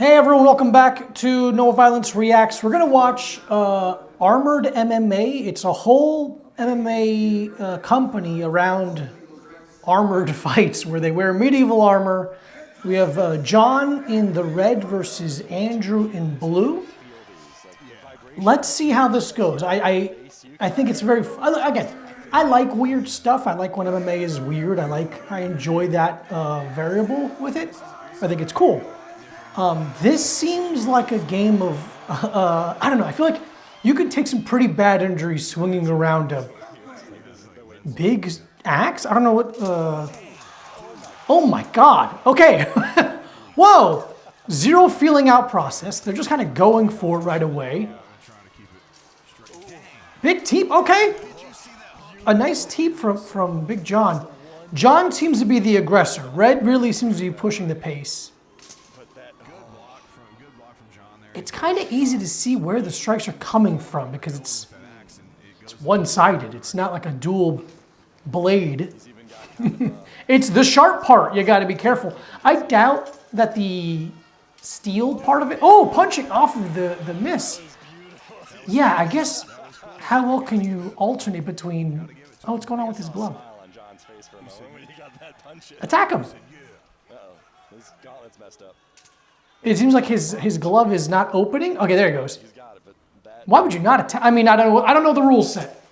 Hey everyone, welcome back to No Violence Reacts. We're gonna watch Armored MMA. It's a whole MMA company around armored fights where they wear medieval armor. We have John in the red versus Andrew in blue. Let's see how this goes. I think it's very, again, I like weird stuff. I like when MMA is weird. I enjoy that variable with it. I think it's cool. This seems like a game of, I don't know, I feel like you could take some pretty bad injuries swinging around a big axe. I don't know what, oh my God, okay. Whoa, zero feeling out process. They're just kind of going for it right away. Big teep, okay. A nice teep from Big John. John seems to be the aggressor. Red really seems to be pushing the pace. It's kind of easy to see where the strikes are coming from because it's one-sided. It's not like a dual blade. It's the sharp part. You got to be careful. I doubt that the steel part of it. Oh, punching off of the miss. Yeah, I guess. How well can you alternate between? Oh, what's going on with his glove? Attack him. It seems like his glove is not opening. Okay, there he goes. Why would you not attack? I mean, I don't know the rule set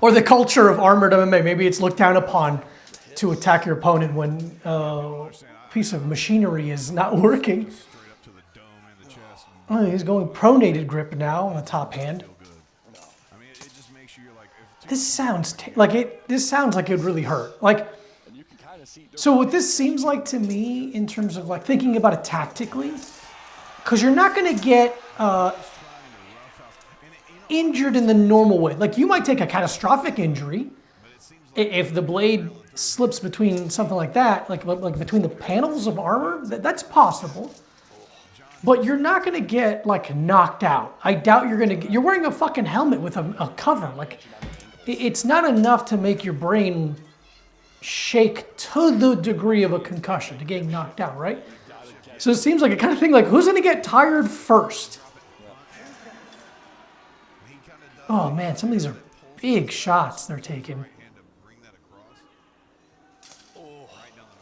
or the culture of armored MMA. Maybe it's looked down upon to attack your opponent when a piece of machinery is not working. Oh, he's going pronated grip now on the top hand. This sounds like it. This sounds like it would really hurt. Like. So what this seems like to me in terms of like thinking about it tactically, because you're not going to get injured in the normal way. Like you might take a catastrophic injury if the blade slips between something like that, like between the panels of armor, that's possible. But you're not going to get like knocked out. I doubt you're going to you're wearing a fucking helmet with a cover. Like it's not enough to make your brain shake to the degree of a concussion, to getting knocked out, right? So it seems like a kind of thing like, who's going to get tired first? Oh man, some of these are big shots they're taking.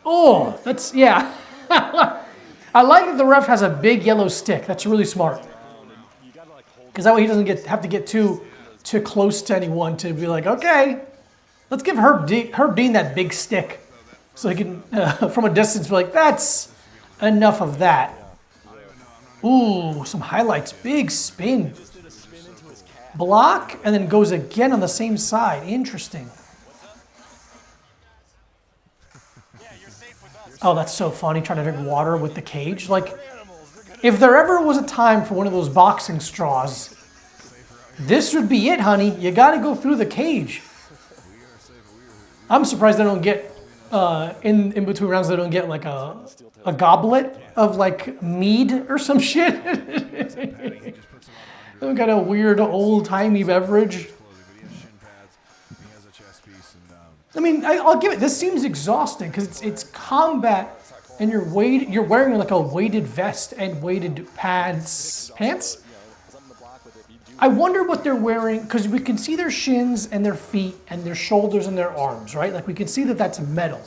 Oh, that's, yeah. I like that the ref has a big yellow stick. That's really smart. Because that way he doesn't have to get too close to anyone to be like, okay, let's give Herb Dean that big stick so he can, from a distance, be like, that's enough of that. Ooh, some highlights. Big spin. Block, and then goes again on the same side. Interesting. Oh, that's so funny, trying to drink water with the cage. Like, if there ever was a time for one of those boxing straws, this would be it, honey. You got to go through the cage. I'm surprised they don't get, in between rounds, they don't get like a goblet of like mead or some shit. Some kind of weird old-timey beverage. I mean, I'll give it, this seems exhausting because it's combat and you're wearing like a weighted vest and weighted pants? I wonder what they're wearing, because we can see their shins and their feet and their shoulders and their arms, right? Like we can see that that's metal.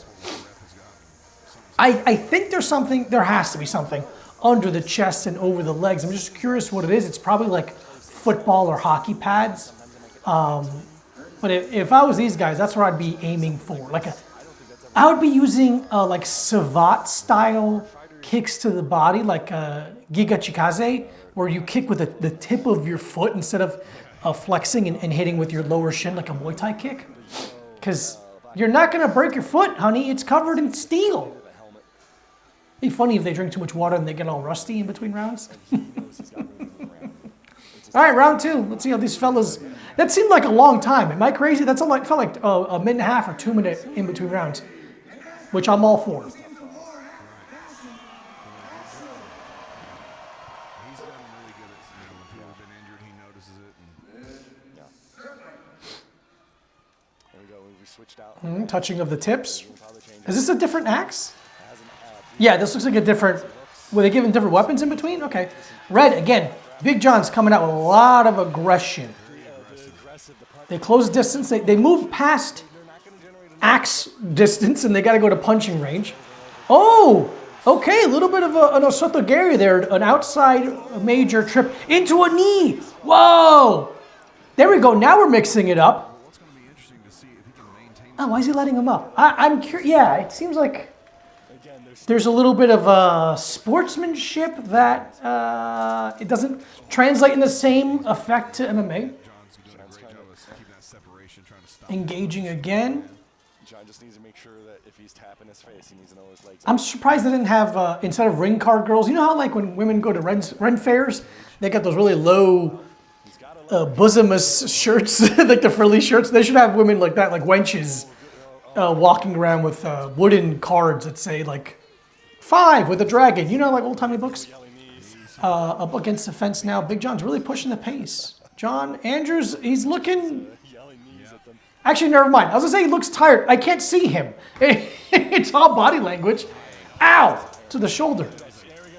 I think there has to be something under the chest and over the legs. I'm just curious what it is. It's probably like football or hockey pads. But if I was these guys, that's what I'd be aiming for. I would be using like Savat style kicks to the body, like Giga Chikaze, where you kick with the tip of your foot instead of flexing and hitting with your lower shin like a Muay Thai kick. Because you're not going to break your foot, honey. It's covered in steel. It'd be funny if they drink too much water and they get all rusty in between rounds. All right, round two. Let's see how these fellas... That seemed like a long time. Am I crazy? That felt like a minute and a half or 2 minute in between rounds, which I'm all for. Touching of the tips. Is this a different axe? Yeah, this looks like a different Were they giving different weapons in between? Okay. Red, again, Big John's coming out with a lot of aggression. They close distance. They move past axe distance, and they got to go to punching range. Oh, okay, a little bit of an osotogari there, an outside major trip into a knee. Whoa! There we go. Now we're mixing it up. Oh, why is he letting him up? I'm curious. Yeah, it seems like there's a little bit of sportsmanship that it doesn't translate in the same effect to MMA. Engaging again. John just needs to make sure that if he's tapping his face, he needs to know his legs. I'm surprised they didn't have, instead of ring card girls, you know how like when women go to Ren fairs, they got those really low bosomless shirts, like the frilly shirts? They should have women like that, like wenches, walking around with wooden cards that say like 5 with a dragon. You know, like old-timey books? Up against the fence now. Big John's really pushing the pace. John Andrews, he's looking... Actually, never mind. I was going to say he looks tired. I can't see him. It's all body language. Ow! To the shoulder.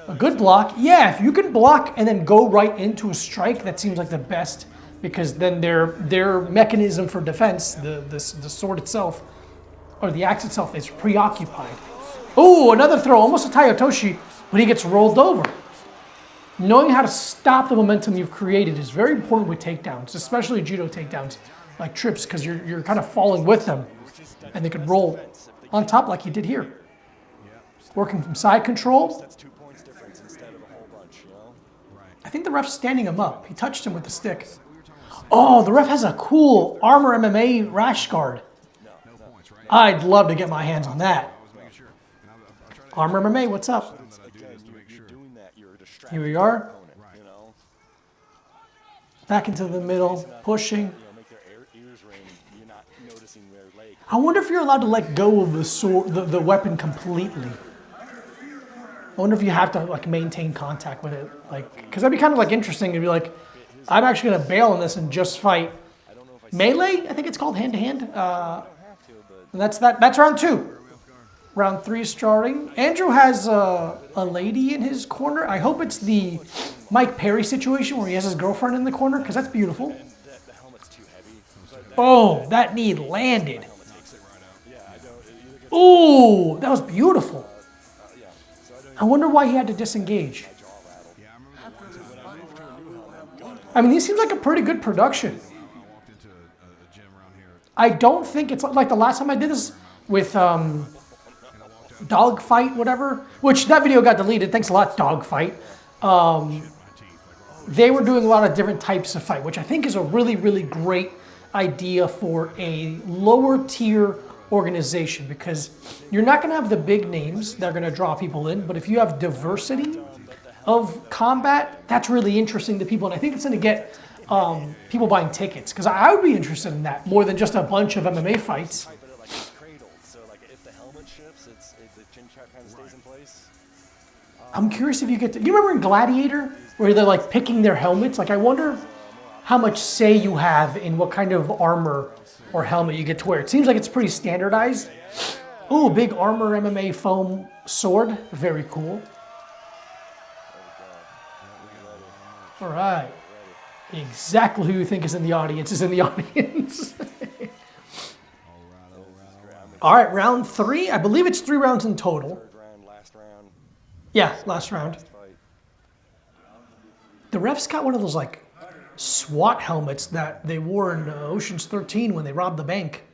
A good block. Yeah, if you can block and then go right into a strike, that seems like the best, because then their mechanism for defense, the sword itself, or the axe itself, is preoccupied. Oh, another throw. Almost a Tayotoshi, but he gets rolled over. Knowing how to stop the momentum you've created is very important with takedowns, especially judo takedowns. Like trips, because you're kind of falling with them, and they could roll on top like you did here. Working from side control. I think the ref's standing him up. He touched him with the stick. Oh, the ref has a cool Armor MMA rash guard. I'd love to get my hands on that. Armor MMA, what's up? Here we are. Back into the middle, pushing. I wonder if you're allowed to let go of the sword, the weapon completely. I wonder if you have to like maintain contact with it, like, because that'd be kind of like interesting to be like, I'm actually gonna bail on this and just fight melee. I think it's called hand to hand. And that's that. That's round 2. Round 3 starting. Andrew has a lady in his corner. I hope it's the Mike Perry situation where he has his girlfriend in the corner, because that's beautiful. Oh, that knee landed. Ooh, that was beautiful. I wonder why he had to disengage. I mean, this seems like a pretty good production. I don't think it's like the last time I did this with Dogfight, whatever, which that video got deleted. Thanks a lot, Dogfight. They were doing a lot of different types of fight, which I think is a really, really great idea for a lower tier organization, because you're not going to have the big names that are going to draw people in, but if you have diversity of combat, that's really interesting to people, and I think it's going to get people buying tickets, because I would be interested in that more than just a bunch of MMA fights. I'm curious if you get to, you remember in Gladiator where they're like picking their helmets? Like, I wonder how much say you have in what kind of armor or helmet you get to wear. It seems like it's pretty standardized. Ooh, big Armor MMA foam sword. Very cool. All right. Exactly who you think is in the audience is in the audience. All right, round 3. I believe it's 3 rounds in total. Yeah, last round. The ref's got one of those like SWAT helmets that they wore in Ocean's 13 when they robbed the bank.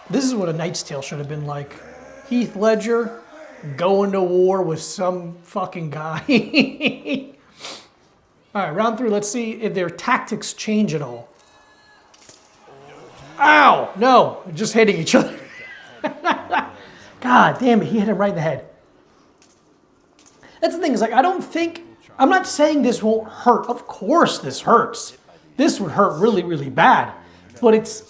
This is what a Knight's Tale should have been like. Heath Ledger going to war with some fucking guy. All right, round 3. Let's see if their tactics change at all. Ow! No, just hitting each other. God damn it, he hit him right in the head. That's the thing, is like, I'm not saying this won't hurt. Of course this hurts. This would hurt really, really bad. But it's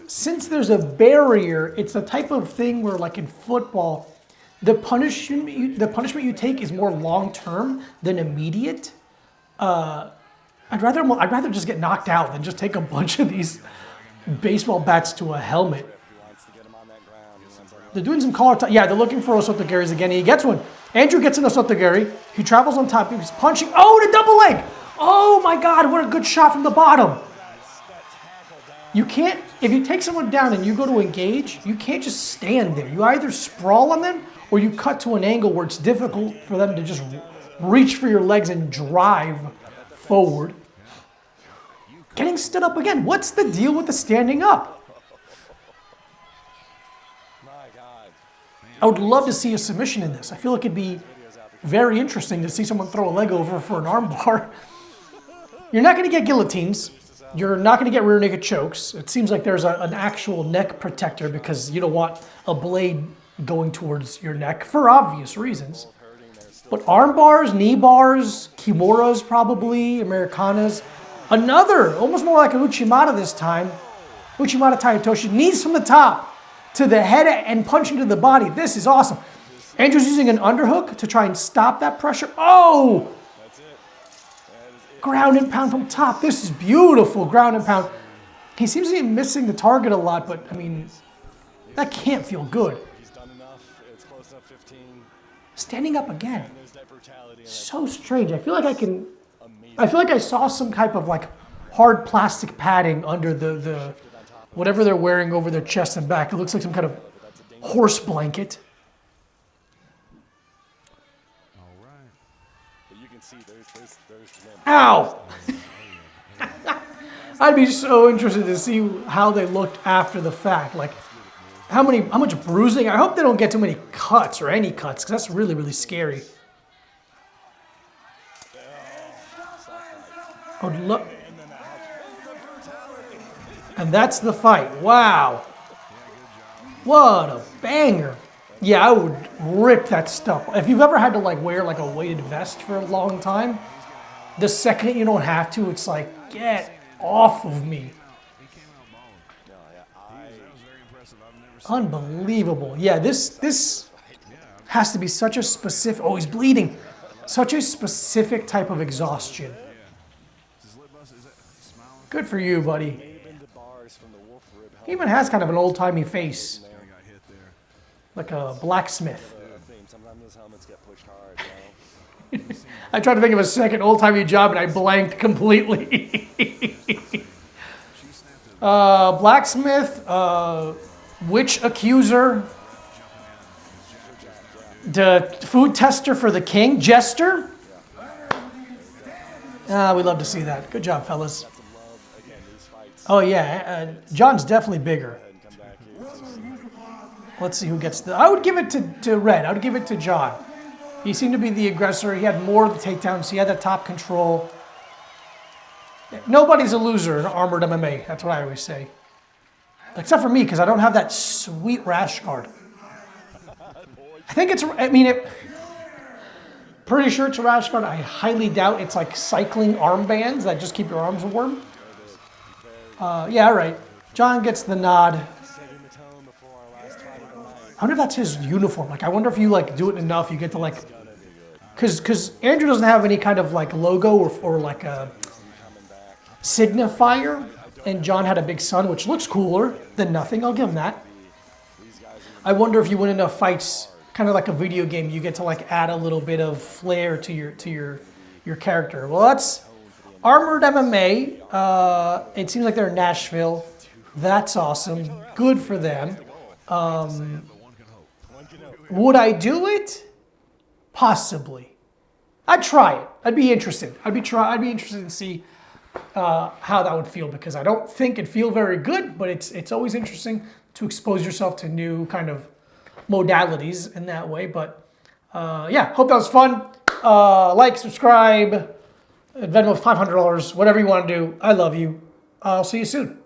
since there's a barrier, it's the type of thing where, like in football, the punishment you take is more long-term than immediate. I'd rather just get knocked out than just take a bunch of these baseball bats to a helmet. He wants to get him on that ground. He wants to They're doing some collar yeah, they're looking for Osotogeris again. He gets one. Andrew gets an Osotogeri. He travels on top. He's punching. Oh, the double leg. Oh my God, what a good shot from the bottom. You can't, if you take someone down and you go to engage, you can't just stand there. You either sprawl on them or you cut to an angle where it's difficult for them to just reach for your legs and drive forward. Getting stood up again. What's the deal with the standing up? My God. I would love to see a submission in this. I feel like it'd be very interesting to see someone throw a leg over for an arm bar. You're not going to get guillotines. You're not going to get rear naked chokes. It seems like there's an actual neck protector because you don't want a blade going towards your neck for obvious reasons. But arm bars, knee bars, kimuras probably, Americanas. Another, almost more like an Uchimata this time. Uchimata Taitoshi, knees from the top to the head and punching to the body. This is awesome. Andrew's using an underhook to try and stop that pressure. Oh! That's it. That is it. Ground and pound from top. This is beautiful, ground and pound. He seems to be missing the target a lot, but I mean, that can't feel good. He's done enough. It's close enough 15. Standing up again. And there's that brutality. So strange. I feel like I saw some type of like hard plastic padding under the whatever they're wearing over their chest and back. It looks like some kind of horse blanket. But you can see there's limp. Ow! I'd be so interested to see how they looked after the fact. Like, how much bruising? I hope they don't get too many cuts or any cuts, because that's really, really scary. Oh, look. And that's the fight. Wow. What a banger. Yeah, I would rip that stuff. If you've ever had to like wear like a weighted vest for a long time, the second you don't have to, it's like, get off of me. Unbelievable. Yeah, this has to be such a specific, oh, he's bleeding. Such a specific type of exhaustion. Good for you, buddy. He even has kind of an old-timey face. Like a blacksmith. Sometimes those helmets get pushed hard. I tried to think of a second old-timey job and I blanked completely. Blacksmith, witch accuser, the food tester for the king, jester. We'd love to see that. Good job, fellas. Oh yeah, John's definitely bigger. Let's see who gets the... I would give it to Red. I would give it to John. He seemed to be the aggressor. He had more of the takedowns. He had the top control. Nobody's a loser in Armored MMA. That's what I always say. Except for me, because I don't have that sweet rash guard. I think it's... pretty sure it's a rash guard. I highly doubt it's like cycling armbands that just keep your arms warm. Yeah, all right. John gets the nod. I wonder if that's his uniform. Like, I wonder if you like do it enough, you get to like, because Andrew doesn't have any kind of like logo or like a signifier, and John had a big sun, which looks cooler than nothing. I'll give him that. I wonder if you win enough fights, kind of like a video game, you get to like add a little bit of flair to your character. Well, that's Armored MMA. It seems like they're in Nashville. That's awesome. Good for them. Would I do it? Possibly. I'd try it. I'd be interested. I'd be interested to see how that would feel, because I don't think it'd feel very good, but it's always interesting to expose yourself to new kind of modalities in that way. But yeah, hope that was fun. Like, subscribe, Venmo $500, whatever you want to do. I love you. I'll see you soon.